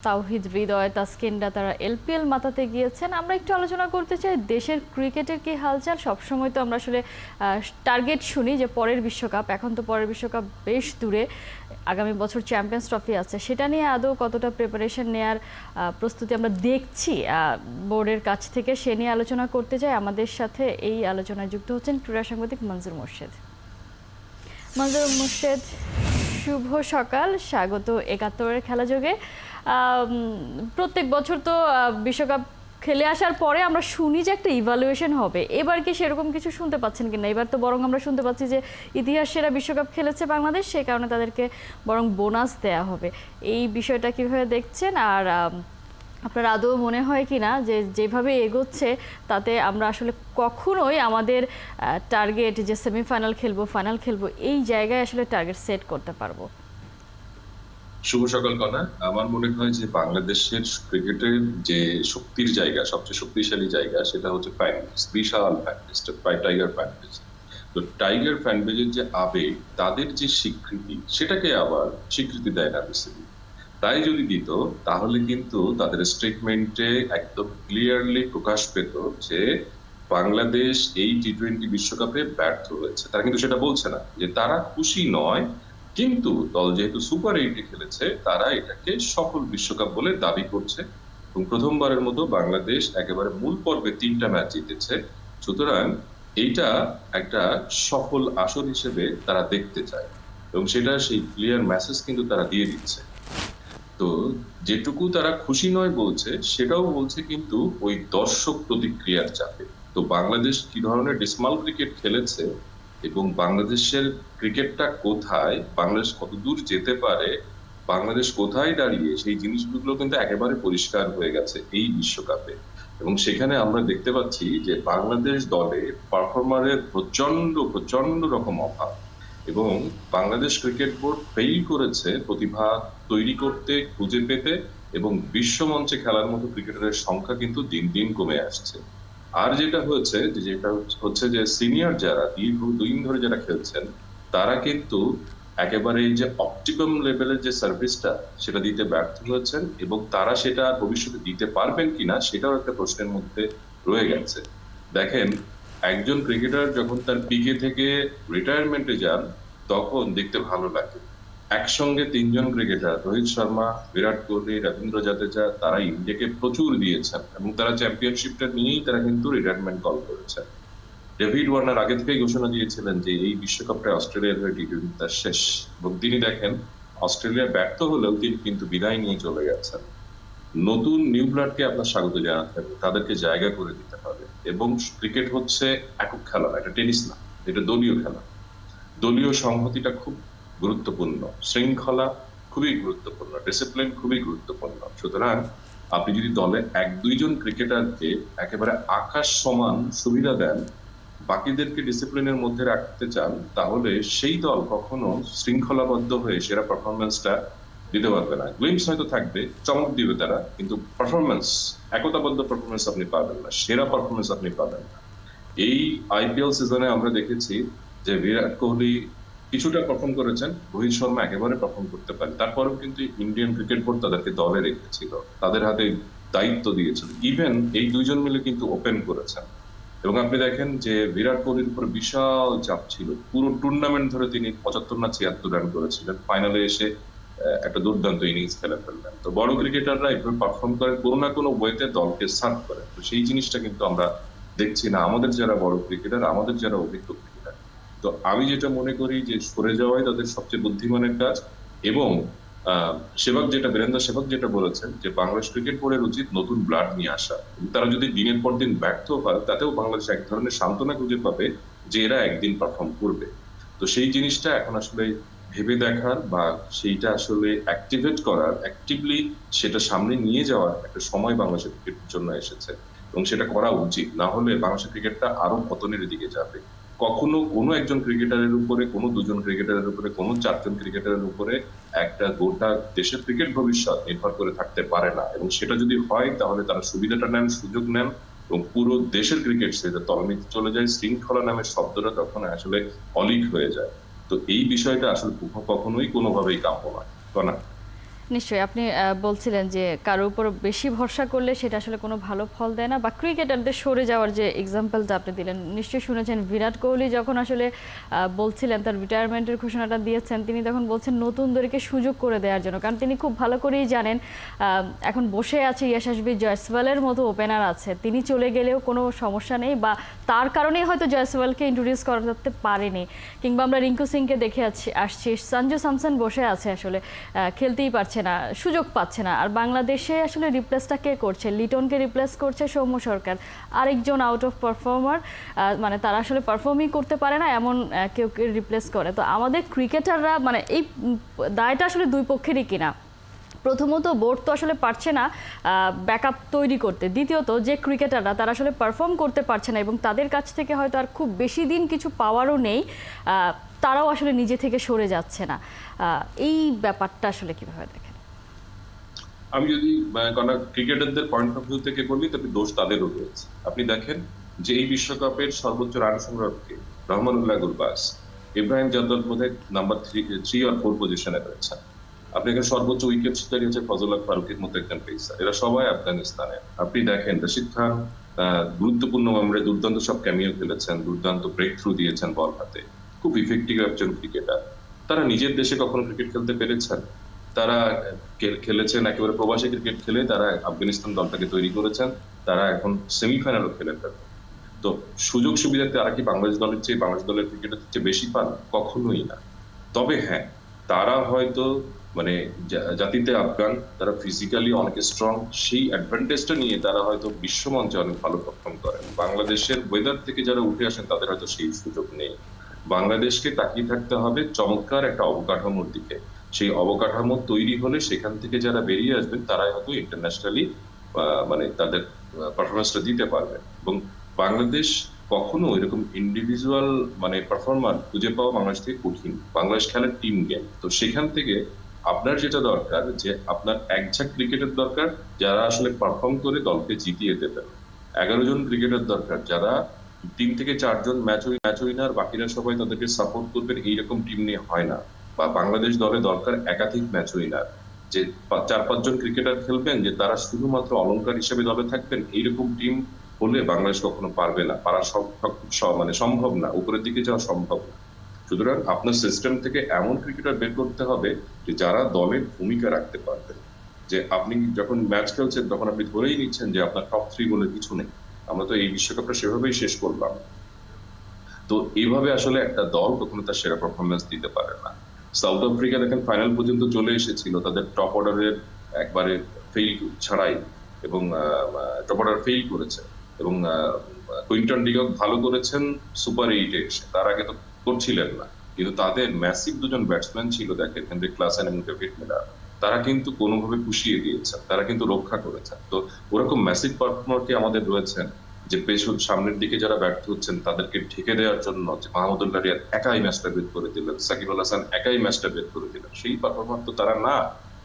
তাওহিদ হৃদয়, তাসকিনরা তারা এলপিএল মাতাতে গিয়েছেন। আমরা একটু আলোচনা করতে চাই দেশের ক্রিকেটের কি হালচাল। সবসময় তো আমরা আসলে টার্গেট শুনি যে পরের বিশ্বকাপ, এখন তো পরের বিশ্বকাপ বেশ দূরে, আগামী বছর চ্যাম্পিয়ন্স ট্রফি আছে, সেটা নিয়ে আদৌ কতটা প্রিপারেশন নেয়ার প্রস্তুতি আমরা দেখছি বোর্ডের কাছ থেকে, সে নিয়ে আলোচনা করতে চাই। আমাদের সাথে এই আলোচনায় যুক্ত হচ্ছেন ক্রীড়া সাংবাদিক মনজুর মোর্শেদ। মনজুর মোর্শেদ, শুভ সকাল, স্বাগত একাত্তরের খেলাযোগে। প্রত্যেক বছর তো বিশ্বকাপ খেলে আসার পরে আমরা শুনি যে একটা ইভালুয়েশন হবে, এবার কি সেরকম কিছু শুনতে পাচ্ছেন কিনা? এবার তো বরং আমরা শুনতে পাচ্ছি যে ইতিহাস সেরা বিশ্বকাপ খেলেছে বাংলাদেশ, সে কারণে তাদেরকে বরং বোনাস দেয়া হবে। এই বিষয়টা কিভাবে দেখছেন? আর আপনার আদৌ মনে হয় কি না যে যেভাবে এগোচ্ছে তাতে আমরা আসলে কখনোই আমাদের টার্গেট যে সেমিফাইনাল খেলবো, ফাইনাল খেলবো, এই জায়গায় আসলে টার্গেট সেট করতে পারবো? শুভ সকাল কনা। আমার মনে হয় যে বাংলাদেশের ক্রিকেটের যে শক্তির জায়গা, সবচেয়ে শক্তিশালী জায়গা, সেটা হচ্ছে ফ্যান বেস, বিশাল fan base, tiger fan base. তো টাইগার ফ্যান বেসের যে আবেগ, তাদের যে স্বীকৃতি, সেটাকে আবার স্বীকৃতি দেয় না বিসিবি। তাই যদি দিত, তাহলে কিন্তু তাদের স্টেটমেন্টে একদম ক্লিয়ারলি প্রকাশ পেত যে বাংলাদেশ এই টি-20 বিশ্বকাপে ব্যর্থ হয়েছে। তারা কিন্তু সেটা বলছে না, যে তারা খুশি নয়, কিন্তু দল যেহেতু সুপার 8-এ খেলেছে, তারা এটাকে সফল বিশ্বকাপ বলে দাবি করছে। এবং প্রথমবারের মতো বাংলাদেশ একেবারে মূল পর্বে 3টা ম্যাচ জিতেছে। সুতরাং এইটা একটা সফল আসর হিসেবে তারা দেখতে চায়, এবং সেটা সেই ক্লিয়ার মেসেজ কিন্তু তারা দিয়ে দিচ্ছে। তো যেটুকু তারা খুশি নয় বলছে, সেটাও বলছে কিন্তু ওই দর্শক প্রতিক্রিয়ার চাপে। তো বাংলাদেশ কি ধরনের ডিসমাল ক্রিকেট খেলেছে এবং বাংলাদেশের ক্রিকেটটা কোথায়, বাংলাদেশ কতদূর যেতে পারে, বাংলাদেশ কোথায় দাঁড়িয়ে, সেই জিনিসগুলো কিন্তু একেবারে পরিষ্কার হয়ে গেছে এই বিশ্বকাপে। এবং সেখানে আমরা দেখতে পাচ্ছি যে বাংলাদেশ দলে পারফর্মারের প্রচন্ড প্রচন্ড রকম অভাব, এবং বাংলাদেশ ক্রিকেট বোর্ড ফেল করেছে প্রতিভা তৈরি করতে, খুঁজে পেতে, এবং বিশ্বমঞ্চে খেলার মতো ক্রিকেটারের সংখ্যা কিন্তু দিন দিন কমে আসছে। আর যেটা হয়েছে যেটা হচ্ছে যে সিনিয়র যারা দীর্ঘদিন ধরে যারা খেলছেন, তারা কিন্তু একেবারে এই যে অপটিমাম লেভেলের যে সার্ভিসটা, সেটা দিতে ব্যর্থ হয়েছেন, এবং তারা সেটা ভবিষ্যতে দিতে পারবেন কিনা সেটাও একটা প্রশ্নের মধ্যে রয়ে গেছে। দেখেন, একজন ক্রিকেটার যখন তার পিকে থেকে রিটায়ারমেন্টে যান, তখন দেখতে ভালো লাগে। একসঙ্গে 3জন ক্রিকেটার, রোহিত শর্মা, বিরাট কোহলি, রবীন্দ্র জাদেজা, তারা ইন্ডিয়াকে প্রচুর দিয়েছেন, এবং তারা চ্যাম্পিয়নশিপটা নিয়েই তারা কিন্তু রিটায়ারমেন্ট কল করেছেন। ডেভিড ওয়ার্নার আগে থেকেই ঘোষণা দিয়েছিলেন যে এই বিশ্বকাপটা অস্ট্রেলিয়ার হয়ে টি-20 তার শেষ, এবং তিনি দেখেন অস্ট্রেলিয়া ব্যর্থ হলেও তিনি কিন্তু বিদায় নিয়ে চলে গেছেন। নতুন নিউ ব্লাডকে আপনার স্বাগত জানাতে হবে, তাদেরকে জায়গা করে দিতে হবে। এবং ক্রিকেট হচ্ছে একক খেলা, এটা টেনিস না, এটা দলীয় খেলা। দলীয় সংহতিটা খুব গুরুত্বপূর্ণ, শৃঙ্খলা খুবই গুরুত্বপূর্ণ, ডিসিপ্লিন খুবই গুরুত্বপূর্ণ। সুতরাং আপনি যদি দলে 1-2 জন ক্রিকেটারকে একেবারে আকাশ সমান সুবিধা দেন, বাকিদেরকে ডিসিপ্লিনের মধ্যে রাখতে চান, তাহলে সেই দল কখনো শৃঙ্খলাবদ্ধ হয়ে সেরা পারফরমেন্সটা দিতে পারবে না। গ্লিমস হয়তো থাকবে, চমক দিবে তারা, কিন্তু পারফরমেন্স, একতাবদ্ধ পারফরমেন্স আপনি পাবেন না, সেরা পারফরমেন্স আপনি পাবেন না। এই আইপিএল সিজনে আমরা দেখেছি যে বিরাট কোহলি কিছুটা পারফর্ম করেছেন, রোহিত শর্মা একেবারে পারফর্ম করতে পারে, তারপরেও কিন্তু ইন্ডিয়ান ক্রিকেট বোর্ড তাদেরকে দলে রেখেছিল, তাদের হাতে দায়িত্ব দিয়েছিল। ইভেন এই 2জন মিলে কিন্তু ওপেন করেছেন। এবং আপনি দেখেন যে বিরাট কোহলির উপর বিশাল চাপ ছিল, পুরো টুর্নামেন্ট ধরে তিনি 75 না 76 রান করেছিলেন, ফাইনালে এসে একটা দুর্দান্ত ইনিংস খেলে ফেললেন। তো বড় ক্রিকেটাররা এভাবে পারফর্ম করে, কোনো না কোনো ওয়েতে দলকে সার্ভ করে। তো সেই জিনিসটা কিন্তু আমরা দেখছি না আমাদের যারা বড় ক্রিকেটার, আমাদের যারা অভিজ্ঞ ক্রিকেটার। তো আমি যেটা মনে করি যে সরে যাওয়াই তাদের সবচেয়ে বুদ্ধিমানের কাজ। এবং সেবক যেটা, বীরেন্দ্র সেবক যেটা বলেছেন, যে বাংলাদেশ ক্রিকেট বোর্ডের উচিত নতুন ব্লাড নিয়ে আসা। তারা যদি দিনের পর দিন ব্যর্থ হয়, তাতেও বাংলাদেশ এক ধরনের সান্ত্বনা খুঁজে পাবে যে এরা একদিন পারফর্ম করবে। তো সেই জিনিসটা এখন আসলে ভেবে দেখার, বা সেইটা আসলে অ্যাক্টিভেট করার, অ্যাক্টিভলি সেটা সামনে নিয়ে যাওয়ার একটা সময় বাংলাদেশের ক্রিকেটের জন্য এসেছে, এবং সেটা করা উচিত। না হলে বাংলাদেশের ক্রিকেটটা আরো পতনের দিকে যাবে। কখনো কোনো একজন ক্রিকেটারের উপরে, কোনো 2জন ক্রিকেটারের উপরে, কোনো 4জন ক্রিকেটারের উপরে একটা গোটা দেশের ক্রিকেট ভবিষ্যৎ নির্ভর করে থাকতে পারে না। এবং সেটা যদি হয়, তাহলে তারা সুবিধাটা নেন, সুযোগ নেন, এবং পুরো দেশের ক্রিকেট সেটা তলানিতে চলে যায়। শৃঙ্খলা নামের শব্দটা তখন আসলে অলীক হয়ে যায়। তো এই বিষয়টা আসলে কখনোই কোনোভাবেই কাম্য নয়, না। নিশ্চয়ই আপনি বলছিলেন যে কারোর উপর বেশি ভরসা করলে সেটা আসলে কোনো ভালো ফল দেয় না, বা ক্রিকেটারদের সরে যাওয়ার যে এক্সাম্পলটা আপনি দিলেন, নিশ্চয়ই শুনেছেন বিরাট কোহলি যখন আসলে বলছিলেন তার রিটায়ারমেন্টের ঘোষণাটা দিয়েছেন, তিনি তখন বলছেন নতুনদেরকে সুযোগ করে দেওয়ার জন্য, কারণ তিনি খুব ভালো করেই জানেন এখন বসে আছে ইয়াশাসবি জয়সওয়ালের মতো ওপেনার আছে, তিনি চলে গেলেও কোনো সমস্যা নেই, বা তার কারণেই হয়তো জয়সওয়ালকে ইন্ট্রোডিউস করতে পারেনি, কিংবা আমরা রিঙ্কু সিংকে দেখে আসছি, সঞ্জু স্যামসন বসে আছে আসলে খেলতেই পারছে না, সুযোগ পাচ্ছে না। আর বাংলাদেশে আসলে রিপ্লেসটা কে করছে? লিটনকে রিপ্লেস করছে সৌম্য সরকার, আরেকজন আউট অফ পারফর্মার, মানে তারা আসলে পারফর্মই করতে পারে না এমন কেউ রিপ্লেস করে। তো আমাদের ক্রিকেটাররা মানে এই দায়টা আসলে দুই পক্ষেরই কিনা। প্রথমত বোর্ড তো আসলে পারছে না ব্যাকআপ তৈরি করতে, দ্বিতীয়ত যে ক্রিকেটাররা তারা আসলে পারফর্ম করতে পারছে না এবং তাদের কাছ থেকে হয়তো আর খুব বেশি দিন কিছু পাওয়ারও নেই, তারাও আসলে নিজে থেকে সরে যাচ্ছে না। এই ব্যাপারটা আসলে কিভাবে দেখেন? আমি যদি ক্রিকেটারদের পয়েন্ট অফ ভিউ থেকে বলি, তবে দোষ তাদেরও রয়েছে। আপনি দেখেন যে এই বিশ্বকাপের সর্বোচ্চ রান সংগ্রাহককে রহমানুল্লাহ গুরবাজ, ইব্রাহিম জাদল বোধহয় নাম্বার 3 আর 4 পজিশনে রয়েছে। আপনি এখানে সর্বোচ্চ উইকেট শিকারী হচ্ছে ফজল হক ফারুকের মতো একজন পেসার, এরা সবাই আফগানিস্তানের। আপনি দেখেন রশিদ খান গুরুত্বপূর্ণ মামলায় দুর্দান্ত সব ক্যামিও খেলেছেন, দুর্দান্ত ব্রেক থ্রু দিয়েছেন বল হাতে, খুব ইফেক্টিভ একজন ক্রিকেটার। তারা নিজের দেশে কখনো ক্রিকেট খেলতে পেরেছেন? তারা খেলেছেন একেবারে প্রবাসী ক্রিকেট খেলে, তারা আফগানিস্তান দলটাকে তৈরি করেছেন, তারা এখন সেমিফাইনালও খেলে ফেলবে। তো সুযোগ সুবিধা তারা কি বাংলাদেশ দলের চেয়ে, বাংলাদেশ দলের ক্রিকেটের চেয়ে বেশি পান? কখনোই না। তবে হ্যাঁ, তারা হয়তো মানে জাতিতে আফগান, তারা ফিজিক্যালি অনেক স্ট্রং, সেই অ্যাডভান্টেজটা নিয়ে তারা হয়তো বিশ্বমঞ্চে অনেক ভালো পারফর্ম করেন। বাংলাদেশের ওয়েদার থেকে যারা উঠে আসেন তাদের হয়তো সেই সুযোগ নেই। বাংলাদেশকে তাকিয়ে থাকতে হবে চমৎকার একটা অবকাঠামোর দিকে। সেই অবকাঠামো তৈরি হলে সেখান থেকে যারা বেরিয়ে আসবেন তারাই হয়তো ইন্টারন্যাশনালি মানে তাদের পারফরমেন্সটা দিতে পারবেন। এবং বাংলাদেশ কখনো এরকম ইন্ডিভিজুয়াল মানে পারফরমার খুঁজে পাওয়া বাংলাদেশ থেকে কঠিন। বাংলাদেশ খেলার টিম গেম, তো সেখান থেকে আপনার যেটা দরকার যে আপনার একঝাঁক ক্রিকেটার দরকার যারা আসলে পারফর্ম করে দলকে জিতিয়ে দেবেন। 11 জন ক্রিকেটার দরকার যারা 3 থেকে 4 জন ম্যাচ উইনার, বাকিরা সবাই তাদেরকে সাপোর্ট করবেন, এইরকম টিম নিয়ে হয় না। বা বাংলাদেশ দলে দরকার একাধিক ম্যাচ উইনার, যে 4-5 জন ক্রিকেটার খেলবেন, যে তারা শুধুমাত্র অলংকার হিসেবে দলে থাকবেন, এইরকম টিম হলে বাংলাদেশ কখনো পারবে না, পারা মানে সম্ভব না, উপরের দিকে যাওয়া সম্ভব না। সুতরাং আপনার সিস্টেম থেকে এমন ক্রিকেটার বের করতে হবে যে যারা দলের ভূমিকা রাখতে পারবে। যে আপনি যখন ম্যাচ খেলছেন তখন আপনি ধরেই নিচ্ছেন যে আপনার টপ 3 বলে কিছু নেই। আমরা তো এই বিশ্বকাপটা সেভাবেই শেষ করলাম। তো এইভাবে আসলে একটা দল কখনো তার সেরা পারফরমেন্স দিতে পারে না। সাউথ আফ্রিকা দেখেন ফাইনাল পর্যন্ত চলে এসেছিল তাদের টপ অর্ডারের একবারে ফেল ছাড়াই, এবং টপ অর্ডার ফেল করেছে, এবং কুইন্টন ডিকক ভালো করেছেন সুপার 8-এ এসে, তার আগে তো করছিলেন না। কিন্তু তাদের ম্যাসিভ দুজন ব্যাটসম্যান ছিল, দেখেন হেনরি ক্লাসেন এবং ডেভিড মিলার, তারা কিন্তু কোনোভাবে পুষিয়ে দিয়েছেন, তারা কিন্তু রক্ষা করেছেন। তো ওরকম ম্যাসিভ পারফর্মার কি আমাদের রয়েছেন, যে পেছন সামনের দিকে যারা ব্যর্থ হচ্ছেন তাদেরকে ঢেকে দেওয়ার জন্য, যে মাহমুদুল্লাহ রিয়াদ একাই ম্যাচটা বের করে দিলেন, সাকিব আল হাসান একাই ম্যাচটা বের করে দিলেন, সেই পারফরমেন্স তো তারা না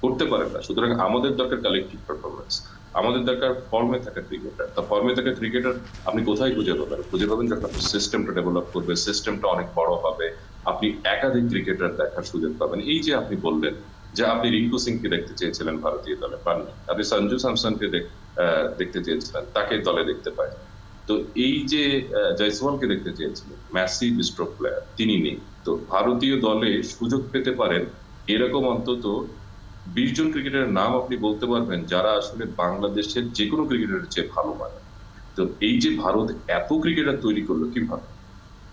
করতে পারেন না। সুতরাং আমাদের দরকার কালেকটিভ পারফরমেন্স, আমাদের দরকার ফর্মে থাকা ক্রিকেটার। তা ফর্মে থাকা ক্রিকেটার আপনি কোথায় খুঁজে পাবেন? খুঁজে পাবেন যখন আপনি সিস্টেমটা ডেভেলপ করবে, সিস্টেমটা অনেক বড় হবে, আপনি একাধিক ক্রিকেটার দেখার সুযোগ পাবেন। এই যে আপনি বললেন যে আপনি রিঙ্কু সিংকে দেখতে চেয়েছিলেন ভারতীয় দলে, পাননি। আপনি সঞ্জু স্যামসনকে দেখতে চেয়েছিলেন, তাকে দলে দেখতে পায়। তো এই যে জয়সওয়ালকে দেখতে চেয়েছিলেন, ম্যাসিভ স্ট্রোক প্লেয়ার, তিনি নেই। তো ভারতীয় দলে সুযোগ পেতে পারেন এরকম অন্তত 20 জন ক্রিকেটারের নাম আপনি বলতে পারবেন যারা আসলে বাংলাদেশের যে কোনো ক্রিকেটারের চেয়ে ভালো মানে। তো এই যে ভারত এত ক্রিকেটার তৈরি করলো কিভাবে?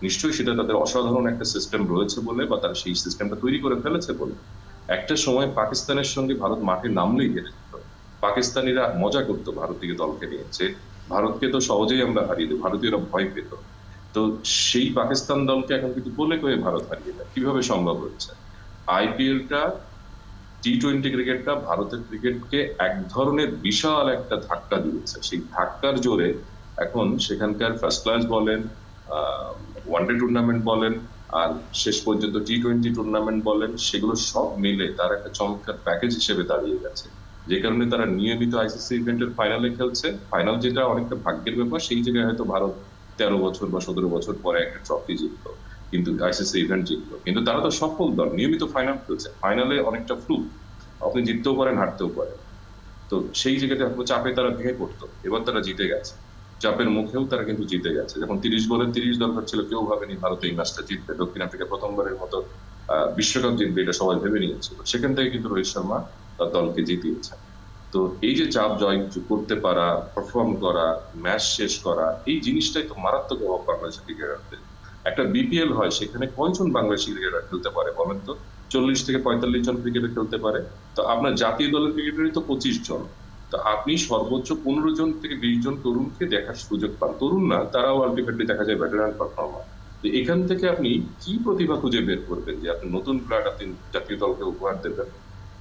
নিশ্চয়ই সেটা তাদের অসাধারণ একটা সিস্টেম রয়েছে বলে, বা তারা সেই সিস্টেমটা তৈরি করে ফেলেছে বলে। একটা সময় পাকিস্তানের সঙ্গে ভারত মাঠে নামলেই হেরে যেত, পাকিস্তানিরা মজা করতো ভারতীয় দলকে নিয়ে, যে ভারতকে তো সহজেই আমরা হারিয়ে দেবো, ভারতীয়রা ভয় পেত। তো সেই পাকিস্তান দলকে এখন কিন্তু বলে কয়ে ভারত হারিয়ে দেয়, কিভাবে সম্ভব হচ্ছে? আইপিএলটা, টি-20 ক্রিকেটটা ভারতের ক্রিকেটকে এক ধরনের বিশাল একটা ধাক্কা দিয়েছে। সেই ধাক্কার জোরে এখন সেখানকার ফার্স্ট ক্লাস বলেন, ওয়ানডে টুর্নামেন্ট বলেন, আর শেষ পর্যন্ত টি-20 টুর্নামেন্ট বলেন, সেগুলো সব মিলে তার একটা চমৎকার প্যাকেজ হিসেবে দাঁড়িয়ে গেছে। যে কারণে তারা নিয়মিত আইসিসি ইভেন্টের ফাইনালে খেলছে। ফাইনাল যেটা অনেকটা ভাগ্যের ব্যাপার, সেই জায়গায় হয়তো ভারত 13 বছর বা 17 বছর পরে একটা ট্রফি জিতলো, কিন্তু আইসিসি ইভেন্ট জিতলো, কিন্তু তারা তো সফল দল, নিয়মিত ফাইনাল খেলছে, ফাইনালে অনেকটা ফ্লুক। আপনি জিততেও পারেন, হারতেও পারেন। তো সেই জায়গাতে আপনার চাপে তারা ভেঙে পড়তো, এবার তারা জিতে গেছে। চাপের মুখেও তারা কিন্তু জিতে গেছে। যখন 30 বলে 30 দরকার ছিল, কেউ ভাবেনি ভারত এই ম্যাচটা জিতবে, দক্ষিণ আফ্রিকা প্রথমবারের মতো বিশ্বকাপ জিতবে, এটা সবাই ভেবে নিয়েছিল। সেখান থেকে কিন্তু রোহিত শর্মা তার দলকে জিতিয়েছে। তো এই যে চাপ জয় করতে পারা, পারফর্ম করা, ম্যাচ শেষ করা, এই জিনিসটাই তো মারাত্মক অভাব বাংলাদেশের ক্রিকেটারদের। একটা বিপিএল হয়, সেখানে কয়জন বাংলাদেশি ক্রিকেটার খেলতে পারে বলেন তো? 40 থেকে 45 জন ক্রিকেটার খেলতে পারে। তো আপনার জাতীয় দলের ক্রিকেটারই তো 25 জন। তো আপনি সর্বোচ্চ 15 জন থেকে 20 জন তরুণকে দেখার সুযোগ পান। তরুণ না, তারাও আলটিমেটলি দেখা যায় ভেটেরান পারফর্মার। তো এখান থেকে আপনি কি প্রতিভা খুঁজে বের করবেন যে আপনি নতুন প্লেয়ার আপনি জাতীয় দলকে উপহার দেবেন?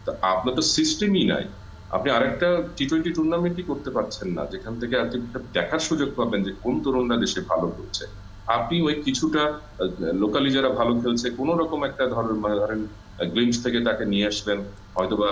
তা আপনার তো সিস্টেমই নাই। আপনি আরেকটা টি-20 টুর্নামেন্টই করতে পারছেন না, যেখান থেকে আপনি দেখার সুযোগ পাবেন যে কোন তরুণরা দেশে ভালো করছে। আপনি ওই কিছুটা লোকালি যারা ভালো খেলছে, কোন রকম একটা ধরেন গ্লিমস থেকে তাকে নিয়ে আসলেন, হয়তোবা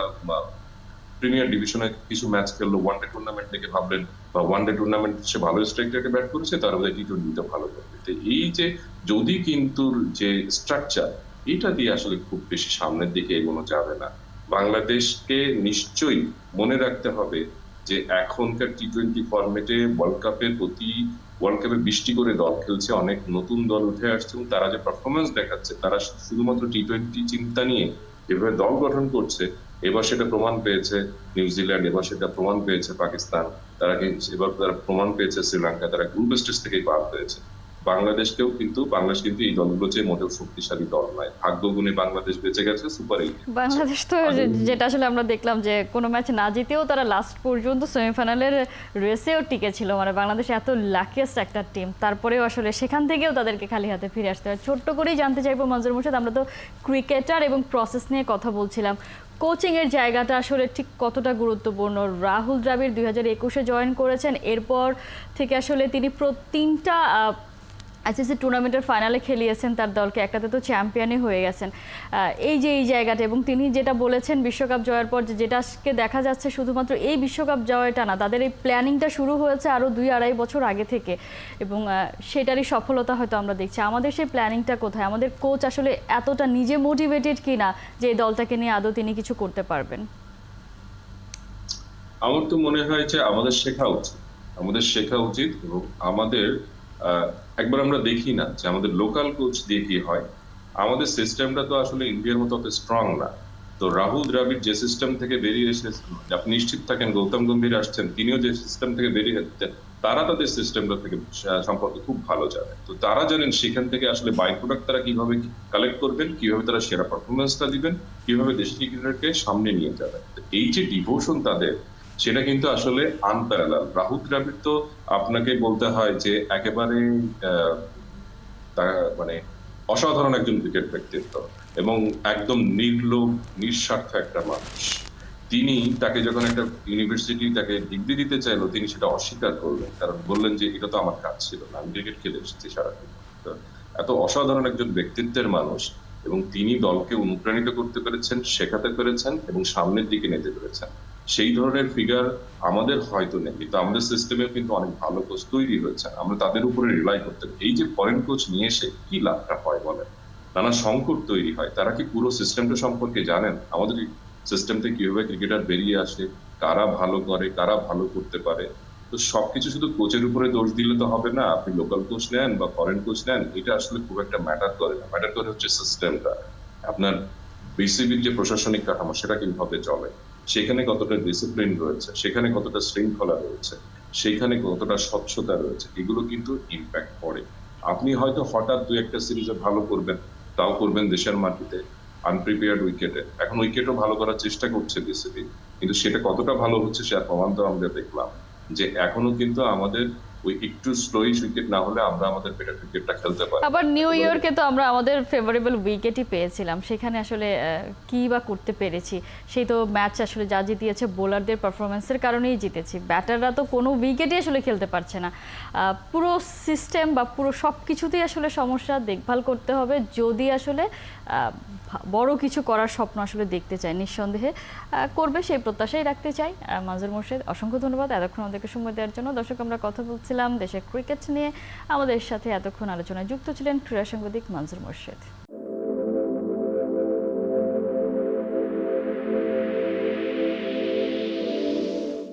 প্রিমিয়ার ডিভিশনে কিছু ম্যাচ খেললো, ওয়ানডে টুর্নামেন্ট থেকে ভাবলেন বা ওয়ানডে টুর্নামেন্ট সে ভালো স্ট্রাইক রেটে ব্যাট করেছে, তার মধ্যে টি-20তে ভালো করবে। তো এই যে যদি কিন্তু যে স্ট্রাকচার, এটা দিয়ে আসলে খুব বেশি সামনের দিকে এগোনো যাবে না। বাংলাদেশকে নিশ্চয়ই মনে রাখতে হবে যে এখনকার টি-20 ফরম্যাটে ওয়ার্ল্ড কাপে 20টি করে দল খেলছে, অনেক নতুন দল উঠে আসছে এবং তারা যে পারফরমেন্স দেখাচ্ছে, তারা শুধুমাত্র টি-20 চিন্তা নিয়ে যেভাবে দল গঠন করছে, এবার সেটা প্রমাণ পেয়েছে নিউজিল্যান্ড, এবার সেটা প্রমাণ পেয়েছে পাকিস্তান, এবার তারা প্রমাণ পেয়েছে শ্রীলঙ্কা, তারা গ্রুপ স্টেজ থেকেই পার পেয়েছে। বাংলাদেশ কিন্তু এই দলগুলো চেয়ে মোটেও শক্তিশালী দল নয়। ভাগ্য গুণে বাংলাদেশ বেঁচে গেছে সুপার 8। বাংলাদেশ তো যেটা আসলে আমরা দেখলাম যে কোনো ম্যাচ না জিতেও তারা লাস্ট পর্যন্ত সেমিফাইনালের রেসেও টিকে ছিল। মানে বাংলাদেশ এত লাকিয়েস্ট একটা টিম, তারপরেও আসলে সেখান থেকেও তাদেরকে খালি হাতে ফিরে আসতে হয়। ছোট্ট করেই জানতে চাইবো মনজুর মোর্শেদ, আমরা তো ক্রিকেটার এবং প্রসেস নিয়ে কথা বলছিলাম, কোচিং এর জায়গাটা আসলে ঠিক কতটা গুরুত্বপূর্ণ? রাহুল দ্রাবিড় 2021-এ জয়েন করেছেন, এরপর থেকে আসলে তিনি তিনটা আইসিসি টুর্নামেন্টের ফাইনালে খেলিয়েছেন তার দলকে, একটাতে তো চ্যাম্পিয়নই হয়ে গেছেন। এই যে এই জায়গাটা, এবং তিনি যেটা বলেছেন বিশ্বকাপ জয়ের পর, যেটা আজকে দেখা যাচ্ছে শুধুমাত্র এই বিশ্বকাপ জয়টা না, তাদের এই প্ল্যানিংটা শুরু হয়েছে আরও 2-2.5 বছর আগে থেকে, এবং সেটারই সফলতা হয়তো আমরা দেখছি। আমাদের সেই প্ল্যানিংটা কোথায়? আমাদের কোচ আসলে এতটা নিজে মোটিভেটেড কিনা যে এই দলটাকে নিয়ে আদৌ তিনি কিছু করতে পারবেন? আমার তো মনে হয় যে আমাদের শেখা উচিত এবং আমাদের একবার আমরা দেখি না যে আমাদের লোকাল কোচ দিয়ে কি হয়। আমাদের সিস্টেমটা তো আসলে ইন্ডিয়ার মতো অত স্ট্রং না। তো রাহুল দ্রাবিড় যে সিস্টেম থেকে বেরিয়ে এসেছেন, আপনি নিশ্চিত থাকেন গৌতম গম্ভীর আসছেন, তিনিও যে সিস্টেম থেকে বেরিয়ে এসেছেন, তারা তাদের সিস্টেমটা থেকে সম্পর্কে খুব ভালো জানে। তো তারা জানেন সেখান থেকে আসলে বাই প্রোডাক্ট তারা কিভাবে কালেক্ট করবেন, কিভাবে তারা সেরা পারফরমেন্সটা দিবেন, কিভাবে দেশের ক্রিকেটারকে সামনে নিয়ে যাবেন। এই যে ডিভোশন তাদের, সেটা কিন্তু আসলে আনপ্যারালাল। রাহুল দ্রাবিড় তো আপনাকে বলতে হয় যে একেবারে মানে অসাধারণ একজন ক্রিকেট ব্যক্তিত্ব এবং একদম নির্লোভ নিঃস্বার্থ একটা মানুষ। তাকে যখন একটা ইউনিভার্সিটি তাকে ডিগ্রি দিতে চাইলো, তিনি সেটা অস্বীকার করলেন, কারণ বললেন যে এটা তো আমার কাজ ছিল না, আমি ক্রিকেট খেলে এসেছি সারাদিন। এত অসাধারণ একজন ব্যক্তিত্বের মানুষ, এবং তিনি দলকে অনুপ্রাণিত করতে পেরেছেন, শেখাতে পেরেছেন এবং সামনের দিকে নিতে পেরেছেন। সেই ধরনের ফিগার আমাদের হয়তো নেই, কিন্তু আমাদের সিস্টেমে কিন্তু অনেক ভালো কোচ তৈরি হয়েছে, আমরা তাদের উপরে রিলাই করতে। এই যে ফরেন কোচ নিয়ে এসে কি লাভটা হয় বলেন? নানা সংকট তৈরি হয়। তারা কি পুরো সিস্টেমটা সম্পর্কে জানেন? আমাদের সিস্টেম থেকে কিভাবে ক্রিকেটার বেরিয়ে আসে, কারা ভালো করে, কারা ভালো করতে পারে? তো সবকিছু শুধু কোচের উপরে দোষ দিলে তো হবে না। আপনি লোকাল কোচ নেন বা ফরেন কোচ নেন, এটা আসলে খুব একটা ম্যাটার করে না। ম্যাটার করে হচ্ছে সিস্টেমটা। আপনার বিসিবির যে প্রশাসনিক কাঠামো, সেটা কিভাবে চলে, সেখানে কতটা ডিসিপ্লিন রয়েছে, সেখানে কতটা শৃঙ্খলা রয়েছে, সেখানে কতটা স্বচ্ছতা রয়েছে, এগুলো কিন্তু ইম্প্যাক্ট পড়ে। আপনি হয়তো হঠাৎ 2-1টা সিরিজে ভালো করবেন, তাও করবেন দেশের মাটিতে আনপ্রিপেয়ার্ড উইকেটে। এখন উইকেটও ভালো করার চেষ্টা করছে বিসিবি, কিন্তু সেটা কতটা ভালো হচ্ছে সে প্রমাণ তো আমরা দেখলাম যে এখনো কিন্তু আমাদের ওই একটু স্লোইশ উইকেট না হলে আমরা আমাদের বেটার ক্রিকেটটা খেলতে পারি। আবার নিউ ইয়র্কে তো আমরা আমাদের ফেভারেবল উইকেটই পেয়েছিলাম, সেখানে আসলে কি বা করতে পেরেছি? সেই তো ম্যাচ আসলে যা জিতিয়েছে বোলারদের পারফরমেন্সের কারণেই জিতেছি, ব্যাটাররা তো কোনো উইকেটই আসলে খেলতে পারছে না। পুরো সিস্টেম বা পুরো সব কিছুতেই আসলে সমস্যা, দেখভাল করতে হবে যদি আসলে বড় কিছু করার স্বপ্ন আসলে দেখতে চাই। নিঃসন্দেহে করবে, সেই প্রত্যাশাই রাখতে চাই। মনজুর মোর্শেদ, অসংখ্য ধন্যবাদ এতক্ষণ আমাদেরকে সময় দেওয়ার জন্য। দর্শক, আমরা কথা বলছিলাম দেশের ক্রিকেট নিয়ে, আমাদের সাথে এতক্ষণ আলোচনায় যুক্ত ছিলেন ক্রীড়া সাংবাদিক মনজুর মোর্শেদ।